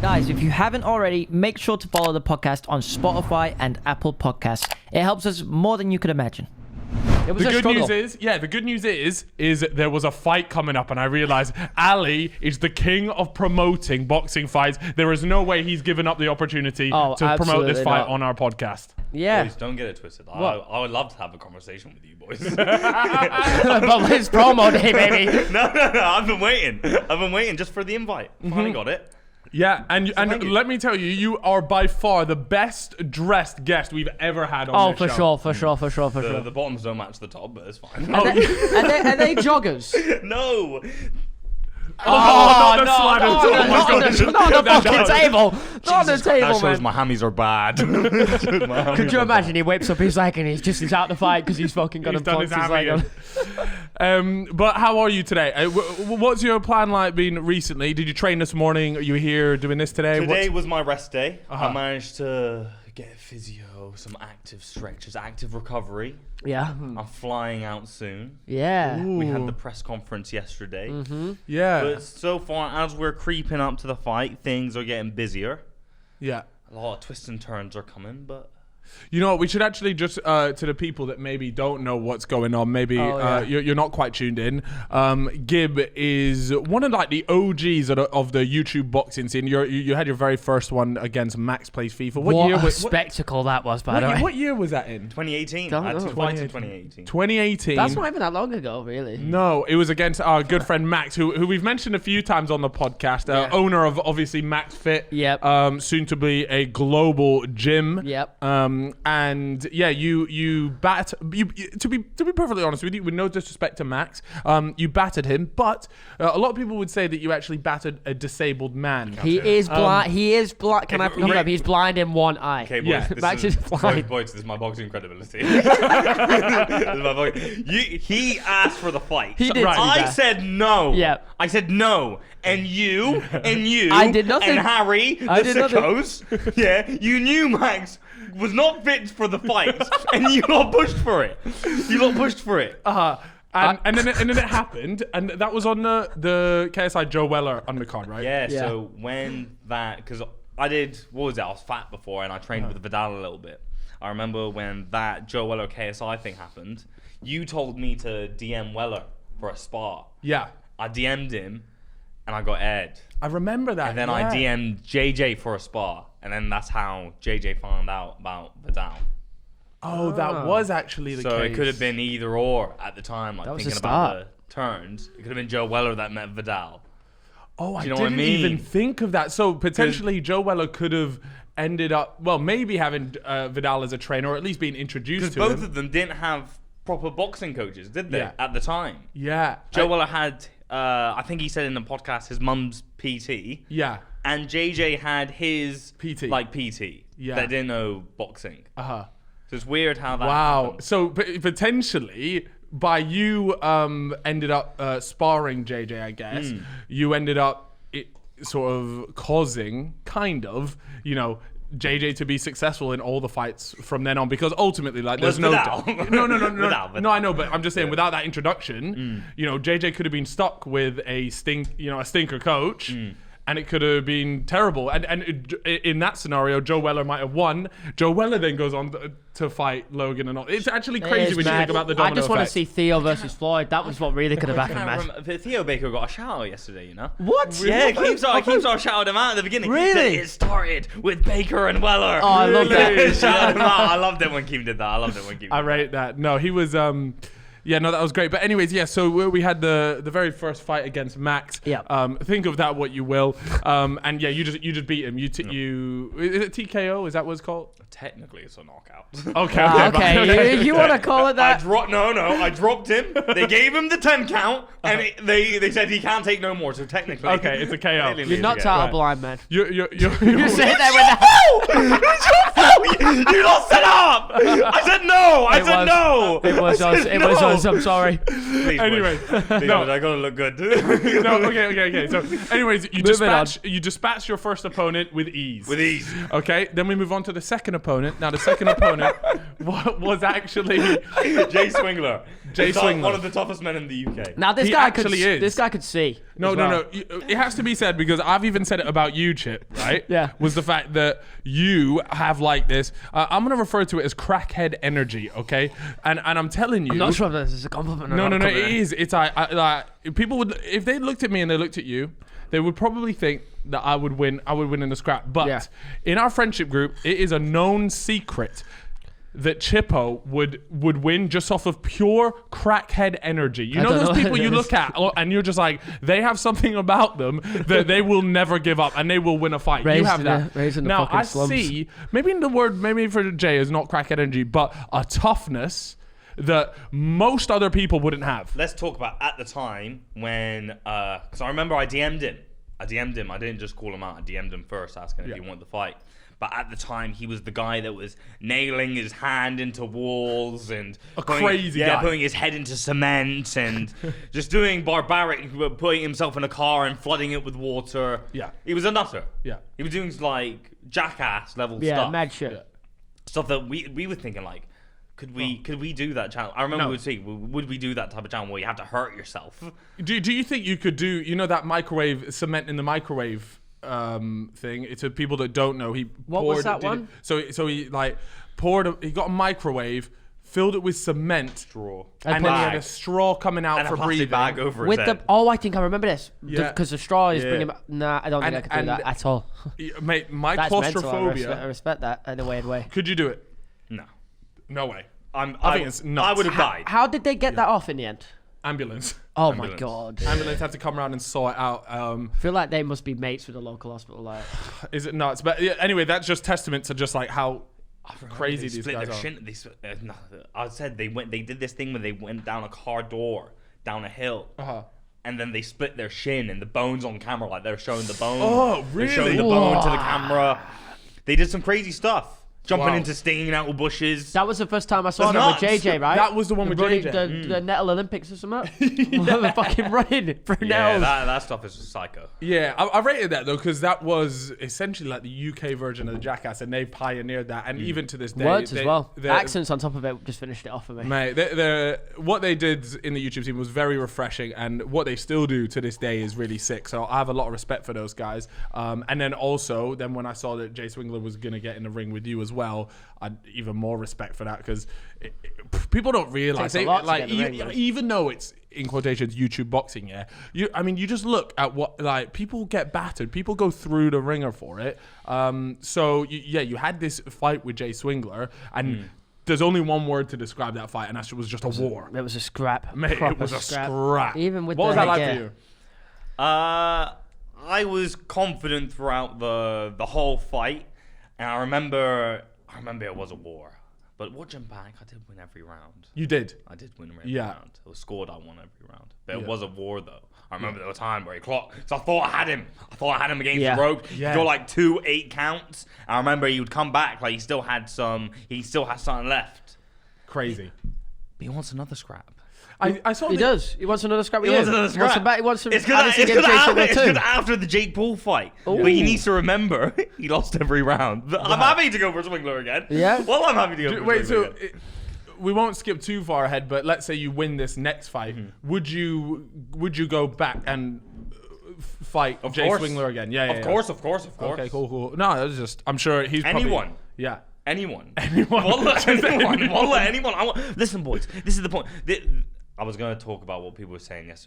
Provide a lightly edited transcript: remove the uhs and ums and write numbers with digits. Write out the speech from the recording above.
Guys, if you haven't already, make sure to follow the podcast on Spotify and Apple Podcasts. It helps us more than you could imagine. The good news is there was a fight coming up, and I realized Ali is the king of promoting boxing fights. There is no way he's given up the opportunity to promote this fight on our podcast. Yeah. Boys, don't get it twisted. I would love to have a conversation with you boys. But it's promo day, baby. No. I've been waiting just for the invite. Finally got it. Yeah, and let me tell you, you are by far the best dressed guest we've ever had on this show. For sure. The bottoms don't match the top, but it's fine. Are they joggers? No. Not the sliders. Not on the fucking table. Not on the table, That shows man. my hammies are bad. Could you imagine? He whips up his leg and he's out the fight because he's fucking got He's him done his his leg on. But how are you today? What's your plan like been recently? Did you train this morning? Are you here doing this today? Today was my rest day. I managed to get physio, some active stretches, active recovery. Yeah. I'm flying out soon. Yeah. We had the press conference yesterday. Yeah. But so far, as we're creeping up to the fight, things are getting busier. Yeah. A lot of twists and turns are coming, but... You know what, we should actually just, to the people that maybe don't know what's going on, maybe you're not quite tuned in. Gib is one of like the OGs of the YouTube boxing scene. You had your very first one against Max Plays FIFA. What a spectacle that was, by the way. What year was that in? 2018. I had two fights in 2018. 2018. That's not even that long ago, really. No, it was against our good friend Max, who we've mentioned a few times on the podcast. Owner of obviously Max Fit. Yep. Soon to be a global gym. Yep. And yeah, you to be perfectly honest with you, with no disrespect to Max, you battered him, but a lot of people would say that you actually battered a disabled man. He is blind. He is blind. Can I confirm? He's blind in one eye. Okay, boys, Max is blind. Boys, this is my boxing credibility. This is my boxing. He asked for the fight. He did. I said no. Yeah. I said no. And you, I did nothing. And Harry, the sickos, yeah, you knew Max was not fit for the fight, and you lot pushed for it. And then it happened, and that was on the KSI Joe Weller undercard, right? Yeah. So when that, because I did, what was it? I was fat before, and I trained with Vidal a little bit. I remember when that Joe Weller KSI thing happened. You told me to DM Weller for a spar. Yeah. I DM'd him, and I got aired. I remember that. And then I DM'd JJ for a spar, and then that's how JJ found out about Vidal. Oh, that was actually the case. So it could have been either or at the time. Like thinking about the turns, it could have been Joe Weller that met Vidal. Oh, I didn't even think of that. So potentially Joe Weller could have ended up, well, maybe having Vidal as a trainer, or at least being introduced to him. Because both of them didn't have proper boxing coaches, did they? At the time. Yeah. Joe Weller had, I think he said in the podcast, his mum's PT. Yeah. And JJ had his PT. Like PT. Yeah. That didn't know boxing. Uh-huh. So it's weird how that happened. So potentially, by you ended up sparring JJ, I guess, you ended up sort of causing, kind of, JJ to be successful in all the fights from then on, because ultimately, like, there's no doubt. No, I know, but I'm just saying, without that introduction, JJ could have been stuck with a stinker coach. And it could have been terrible. And in that scenario, Joe Weller might have won. Joe Weller then goes on to fight Logan and all. It's actually crazy when you think about the domino I just want to effect. see Theo versus Floyd. That was what really could have happened, man. Theo Baker got a shout out yesterday, you know? What? Yeah, Keemstar shouted him out at the beginning. Really? It started with Baker and Weller. Oh, I love that. Shouted him out. I loved it when Keem did that. I rate that. No, he was... Yeah, no, that was great. But anyways, yeah, so we had the very first fight against Max. Yeah. Think of that what you will. And yeah, you just beat him. Is it TKO? Is that what it's called? Technically, it's a knockout. Okay. You want to call it that? I dropped him. They gave him the 10 count, and they said he can't take no more. So technically, okay, it's a KO. You're knocked out, blind man. You're sitting there with that. You lost it up. I said no. I said no. It was us. I'm sorry. Please, anyway, no, I gotta look good. No, okay. So, anyways, you dispatch your first opponent with ease. With ease. Okay. Then we move on to the second opponent. Now, the second opponent was actually Jay Swingler. Jay Swingler. One of the toughest men in the UK. Now this He guy actually is. This guy could see. No, as no, well. no. It has to be said because I've even said it about you, Chip, right? Yeah. Was the fact that you have like this. I'm going to refer to it as crackhead energy, okay? And I'm telling you. I'm not sure if this is a compliment or No, not. no, no. It is. It's like people would, if they looked at me and they looked at you, they would probably think that I would win. I would win in the scrap. But Yeah. in our friendship group, it is a known secret that Chippo would win just off of pure crackhead energy. You know don't those know people what it you is. look at and you're just like, they have something about them that they will never give up and they will win a fight. Raised you have in that. the- raised in the Now fucking I slums. see, maybe the word maybe for Jay is not crackhead energy, but a toughness that most other people wouldn't have. Let's talk about at the time when, because I remember I DM'd him. I didn't just call him out. I DM'd him first, asking if he wanted to fight. But at the time, he was the guy that was nailing his hand into walls and crazy guy. putting his head into cement and just doing barbaric, putting himself in a car and flooding it with water. Yeah. He was a nutter. Yeah. He was doing like jackass level Yeah, stuff. mad shit. Yeah. Stuff that we were thinking like, could we do that channel? I remember No. we would say, would we do that type of channel where you have to hurt yourself? Do you think you could do, that microwave, cement in the microwave thing? It's for people that don't know. He What was that one? So he like he got a microwave, filled it with cement, Straw. and then he had a straw coming out And for a plastic breathing. bag over With his the head. I think I remember this Yeah. because the straw is Yeah. bringing. Nah, I don't think And- I could do and- that at all. Mate, my That's mental. I claustrophobia. respect that in a weird way. Could you do it? No. No way. I think it's nuts. I would have died. How did they get that off in the end? Ambulance. Oh Ambulance. my god! Ambulance had to come around and sort it out. I feel like they must be mates with the local hospital. Like, Is it nuts? But yeah, anyway, that's just testament to just like how crazy They these split guys their are. shin. No, I said they did this thing where they went down a car door, down a hill. Uh-huh. And then they split their shin and the bones on camera, like they're showing the bone. Oh, They're showing really? the bone to the camera. They did some crazy stuff. Jumping Wow. into stinging out bushes. that was the first time I saw That's them with nuts. JJ, right? That was the one with running JJ. The Nettle Olympics or something. We're fucking running through Yeah, Nettles. that stuff is psycho. Yeah, I rated that though because that was essentially like the UK version of the Jackass, and they pioneered that. And even to this day, Words as well. they- Accents on top of it just finished it off for me. Mate, what they did in the YouTube team was very refreshing, and what they still do to this day is really sick. So I have a lot of respect for those guys. And then also, when I saw that Jay Swingler was gonna get in the ring with you as well, I had even more respect for that because people don't realize Takes a lot to get in the ring, man. even though it's in quotations YouTube boxing, yeah. You just look at what like people get battered, people go through the ringer for it. So you had this fight with Jay Swingler and. There's only one word to describe that fight, and that was just a war. It was a scrap. Mate, it Proper was a scrap. Even with what was the that like headgear. for you? I was confident throughout the whole fight, and I remember it was a war. But watching back, I did win every round. You did. I did win every Yeah. round. It was scored, I won every round. But it Yeah. was a war, though. I remember there was a time where he clocked. So I thought I had him. Against Yeah. the rope. Yeah. He got like 2 8 counts. I remember he would come back like he still had something left. Crazy. But he wants another scrap. I saw He the- does. He wants another scrap with He you. wants another scrap. He wants some. It's good AnesonGib Jay Swingler too. after the Jake Paul fight. Ooh. But he needs to remember he lost every round. But I'm happy to go for Swingler again. Yeah. Well, I'm happy to go for Wait, Swingler so again. we won't skip too far ahead, but let's say you win this next fight. Would you go back and fight Jay course. Swingler again? Yeah, Of course. Okay, cool. No, that was just. I'm sure he's probably- Anyone. Yeah. Anyone. Anyone. Wallah, Just anyone. anyone. Wallah, anyone. Listen, boys. This is the point. I was going to talk about what people were saying yesterday.